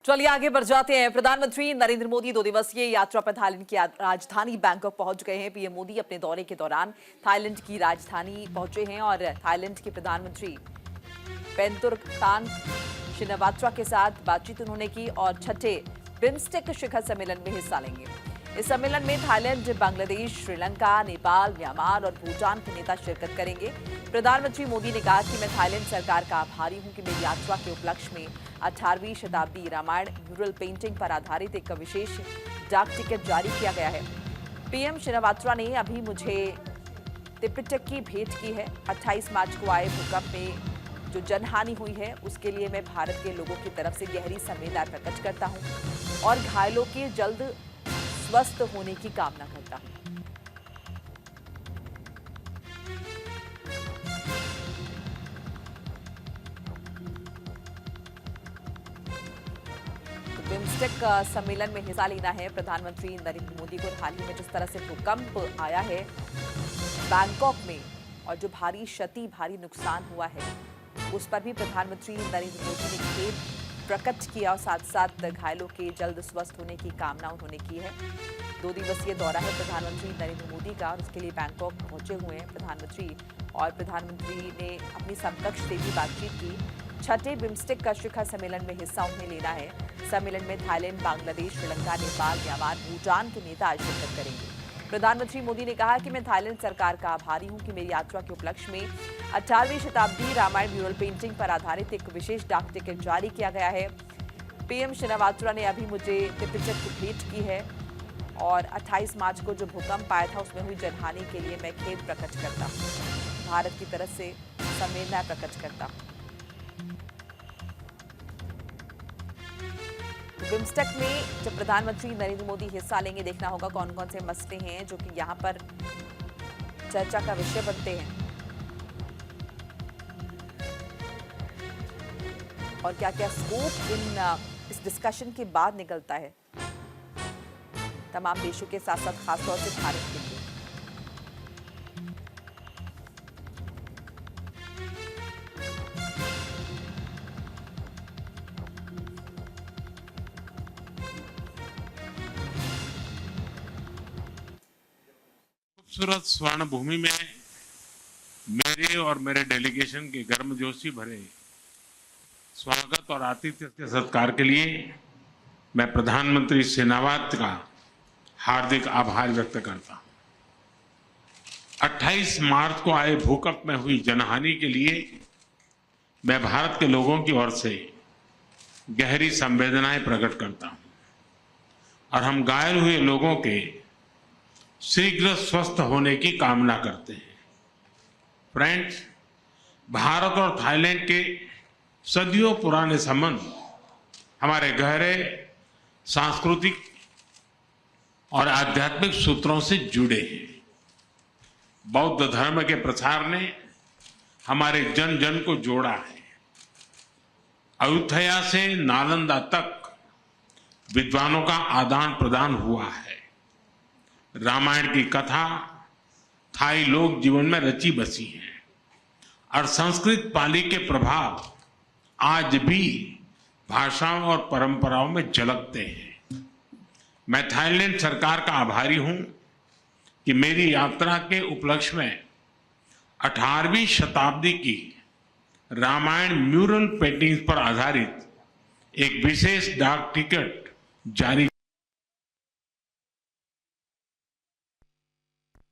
चलिए आगे बढ़ जाते हैं। प्रधानमंत्री नरेंद्र मोदी 2 दिवसीय यात्रा पर थाईलैंड की राजधानी बैंकॉक पहुंच गए हैं। पीएम मोदी अपने दौरे के दौरान थाईलैंड की राजधानी पहुंचे हैं और थाईलैंड के प्रधानमंत्री पेंतुरकान शिनावात्रा के साथ बातचीत उन्होंने की और छठे बिम्स्टेक शिखर सम्मेलन में हिस्सा लेंगे। इस सम्मेलन में थाईलैंड, बांग्लादेश, श्रीलंका, नेपाल, म्यांमार और भूटान के नेता शिरकत करेंगे। प्रधानमंत्री मोदी ने कहा कि मैं थाईलैंड सरकार का आभारी हूं कि मेरी यात्रा के उपलक्ष्य में 18वीं शताब्दी रामायण म्यूरल पेंटिंग पर आधारित एक विशेष डाक टिकट जारी किया गया है। पीएम शिनावात्रा ने अभी मुझे त्रिपिटक भेंट की है। 28 मार्च को आए भूकंप में जो जनहानि हुई है उसके लिए मैं भारत के लोगों की तरफ से गहरी संवेदना प्रकट करता हूं और घायलों के जल्द स्वस्थ होने की कामना करता हूं। बिम्स्टेक सम्मेलन में हिस्सा लेना है प्रधानमंत्री नरेंद्र मोदी को। हाल ही में जिस तरह से भूकंप आया है बैंकॉक में और जो भारी नुकसान हुआ है उस पर भी प्रधानमंत्री नरेंद्र मोदी ने खेद प्रकट किया और साथ साथ घायलों के जल्द स्वस्थ होने की कामना उन्होंने की है। 2 दिवसीय दौरा है प्रधानमंत्री नरेंद्र मोदी का और उसके लिए बैंकॉक पहुंचे हुए हैं प्रधानमंत्री। और प्रधानमंत्री ने अपनी समकक्ष से भी बातचीत की। छठे बिम्स्टेक का शिखर सम्मेलन में हिस्सा उन्हें लेना है। सम्मेलन में थाईलैंड, बांग्लादेश, श्रीलंका, नेपाल, म्यांमार, भूटान के नेता शिरकत करेंगे। प्रधानमंत्री मोदी ने कहा कि मैं थाईलैंड सरकार का आभारी हूं कि मेरी यात्रा के उपलक्ष्य में 18वीं शताब्दी रामायण म्यूरल पेंटिंग पर आधारित एक विशेष डाक टिकट जारी किया गया है। पीएम शिनावात्रा ने अभी मुझे त्रिपिटक भेंट की है और 28 मार्च को जो भूकंप आया था उसमें हुई जनहानि के लिए मैं खेद प्रकट करता हूं, भारत की तरफ से संवेदना प्रकट करता हूं। बिम्स्टेक में जब प्रधानमंत्री नरेंद्र मोदी हिस्सा लेंगे, देखना होगा कौन कौन से मसले हैं जो कि यहां पर चर्चा का विषय बनते हैं और क्या क्या स्कोप इस डिस्कशन के बाद निकलता है तमाम देशों के साथ साथ खासतौर से भारत के लिए। खूबसूरत स्वर्ण भूमि में मेरे और मेरे डेलीगेशन के गर्मजोशी भरे स्वागत और आतिथ्य के सत्कार के लिए मैं प्रधानमंत्री शेनावत का हार्दिक आभार व्यक्त करता हूं। 28 मार्च को आए भूकंप में हुई जनहानि के लिए मैं भारत के लोगों की ओर से गहरी संवेदनाएं प्रकट करता हूं और हम घायल हुए लोगों के शीघ्र स्वस्थ होने की कामना करते हैं। फ्रेंड्स, भारत और थाईलैंड के सदियों पुराने संबंध हमारे गहरे सांस्कृतिक और आध्यात्मिक सूत्रों से जुड़े हैं। बौद्ध धर्म के प्रसार ने हमारे जन जन को जोड़ा है। अयोध्या से नालंदा तक विद्वानों का आदान प्रदान हुआ है। रामायण की कथा थाई लोक जीवन में रची बसी है और संस्कृत पाली के प्रभाव आज भी भाषाओं और परंपराओं में झलकते हैं। मैं थाईलैंड सरकार का आभारी हूं कि मेरी यात्रा के उपलक्ष्य में 18वीं शताब्दी की रामायण म्यूरल पेंटिंग्स पर आधारित एक विशेष डाक टिकट जारी